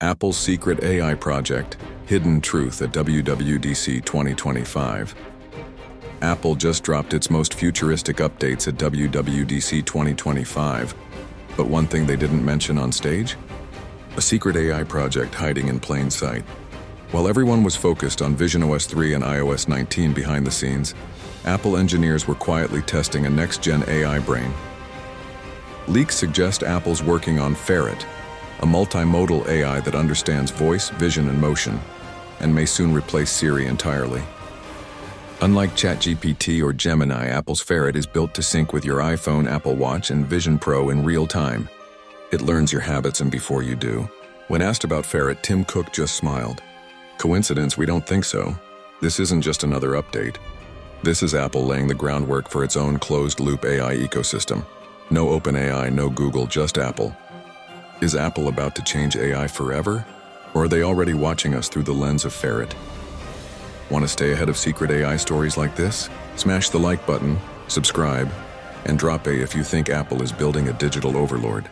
Apple's secret AI project, Hidden Truth at WWDC 2025. Apple just dropped its most futuristic updates at WWDC 2025, but one thing they didn't mention on stage? A secret AI project hiding in plain sight. While everyone was focused on visionOS 3 and iOS 19 behind the scenes, Apple engineers were quietly testing a next-gen AI brain. Leaks suggest Apple's working on Ferret, a multimodal AI that understands voice, vision, and motion, and may soon replace Siri entirely. Unlike ChatGPT or Gemini, Apple's Ferret is built to sync with your iPhone, Apple Watch, and Vision Pro in real time. It learns your habits and before you do. When asked about Ferret, Tim Cook just smiled. Coincidence? We don't think so. This isn't just another update. This is Apple laying the groundwork for its own closed-loop AI ecosystem. No OpenAI, no Google, just Apple. Is Apple about to change AI forever? Or are they already watching us through the lens of Ferret? Want to stay ahead of secret AI stories like this? Smash the like button, subscribe, and drop a if you think Apple is building a digital overlord.